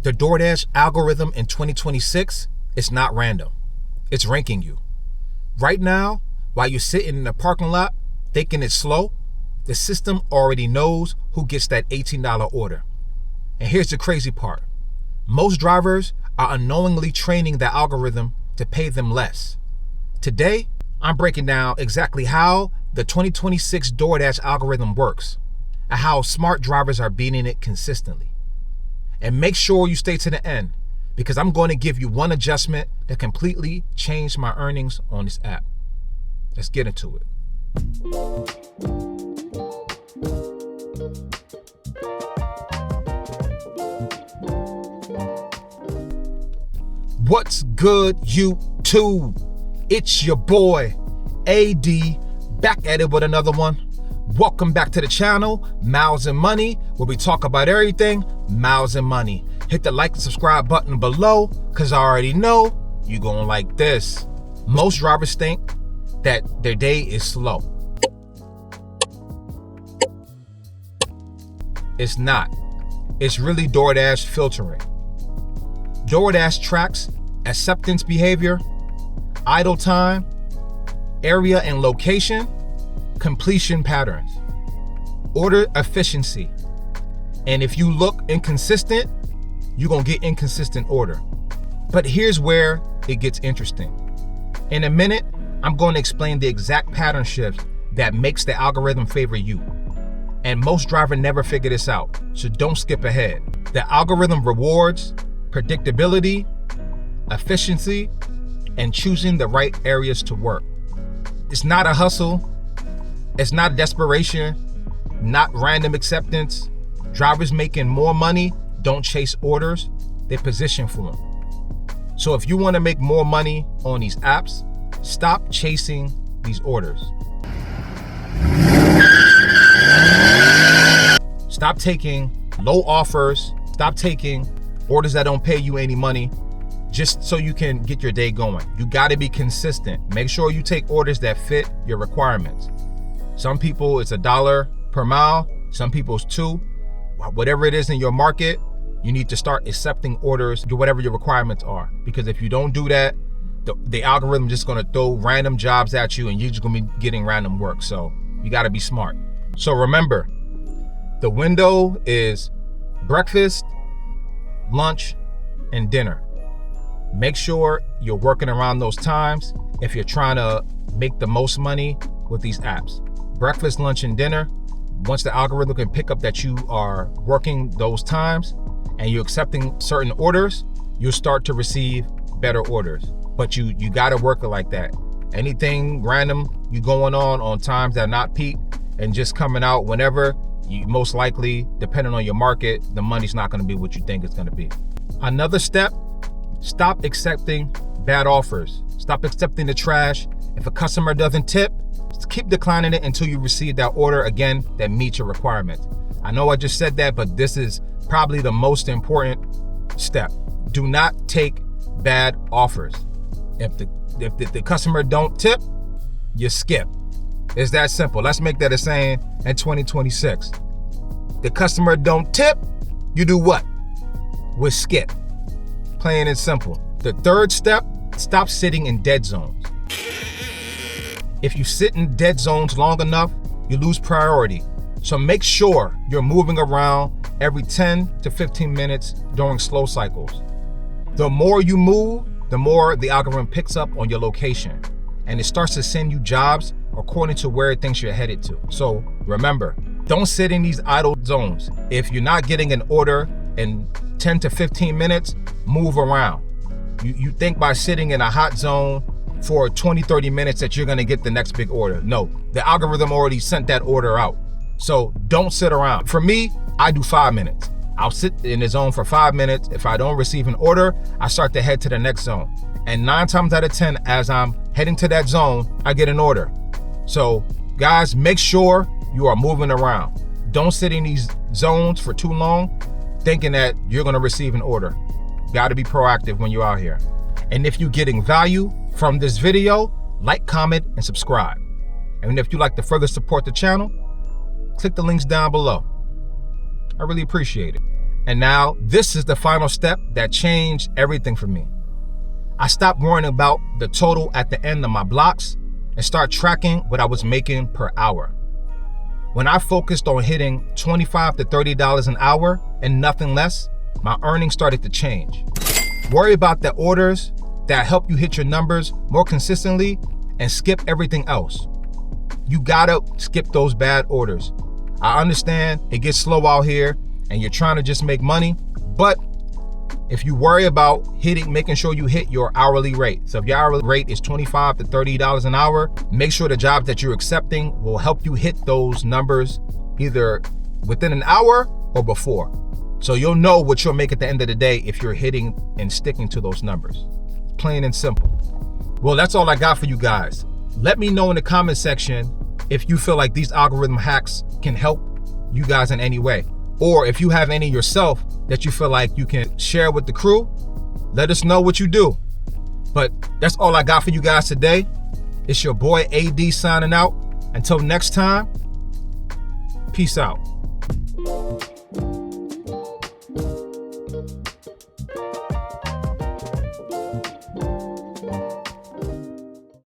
The DoorDash algorithm in 2026 is not random. It's ranking you. Right now, while you're sitting in the parking lot thinking it's slow, the system already knows who gets that $18 order. And here's the crazy part. Most drivers are unknowingly training the algorithm to pay them less. Today, I'm breaking down exactly how the 2026 DoorDash algorithm works and how smart drivers are beating it consistently. And make sure you stay to the end, because I'm going to give you one adjustment that completely changed my earnings on this app. Let's get into it. What's good, YouTube? It's your boy, AD, back at it with another one. Welcome back to the channel, Miles and Money, where we talk about everything miles and money. Hit the like and subscribe button below, because I already know you're going to like this. Most drivers think that their day is slow. It's not. It's really DoorDash filtering. DoorDash tracks acceptance behavior, idle time, area and location, completion patterns, order efficiency. And if you look inconsistent, you're going to get inconsistent order. But here's where it gets interesting. In a minute, I'm going to explain the exact pattern shifts that makes the algorithm favor you. And most drivers never figure this out, so don't skip ahead. The algorithm rewards predictability, efficiency, and choosing the right areas to work. It's not a hustle. It's not desperation, not random acceptance. Drivers making more money don't chase orders, they position for them. So if you want to make more money on these apps, stop chasing these orders. Stop taking low offers. Stop taking orders that don't pay you any money just so you can get your day going. You got to be consistent. Make sure you take orders that fit your requirements. Some people, it's $1 per mile. Some people, it's $2. Whatever it is in your market, you need to start accepting orders to whatever your requirements are. Because if you don't do that, the algorithm is just going to throw random jobs at you and you're just going to be getting random work. So you got to be smart. So remember, the window is breakfast, lunch, and dinner. Make sure you're working around those times if you're trying to make the most money with these apps. Breakfast, lunch, and dinner. Once the algorithm can pick up that you are working those times and you're accepting certain orders, you'll start to receive better orders. But you got to work it like that. Anything random you going on times that are not peak and just coming out whenever, you most likely, depending on your market, the money's not going to be what you think it's going to be. Another step, stop accepting bad offers. Stop accepting the trash. If a customer doesn't tip, just keep declining it until you receive that order again that meets your requirements. I know I just said that, but this is probably the most important step. Do not take bad offers. If the customer don't tip, you skip. It's that simple. Let's make that a saying in 2026. The customer don't tip, you do what? We skip. Plain and simple. The third step, stop sitting in dead zones. If you sit in dead zones long enough, you lose priority. So make sure you're moving around every 10 to 15 minutes during slow cycles. The more you move, the more the algorithm picks up on your location, and it starts to send you jobs according to where it thinks you're headed to. So remember, don't sit in these idle zones. If you're not getting an order in 10 to 15 minutes, move around. You think by sitting in a hot zone for 20, 30 minutes that you're gonna get the next big order. No, the algorithm already sent that order out. So don't sit around. For me, I do 5 minutes. I'll sit in the zone for 5 minutes. If I don't receive an order, I start to head to the next zone. And 9 times out of 10, as I'm heading to that zone, I get an order. So guys, make sure you are moving around. Don't sit in these zones for too long thinking that you're gonna receive an order. Got to be proactive when you're out here. And if you're getting value from this video, like, comment, and subscribe. And if you'd like to further support the channel, click the links down below. I really appreciate it. And now this is the final step that changed everything for me. I stopped worrying about the total at the end of my blocks and start tracking what I was making per hour. When I focused on hitting $25 to $30 an hour and nothing less, my earnings started to change. Worry about the orders that help you hit your numbers more consistently and skip everything else. You gotta skip those bad orders. I understand it gets slow out here and you're trying to just make money, but if you worry about making sure you hit your hourly rate. So if your hourly rate is $25 to $30 an hour, make sure the job that you're accepting will help you hit those numbers either within an hour or before. So you'll know what you'll make at the end of the day if you're hitting and sticking to those numbers. Plain and simple. Well, that's all I got for you guys. Let me know in the comment section if you feel like these algorithm hacks can help you guys in any way. Or if you have any yourself that you feel like you can share with the crew, let us know what you do. But that's all I got for you guys today. It's your boy AD signing out. Until next time, peace out.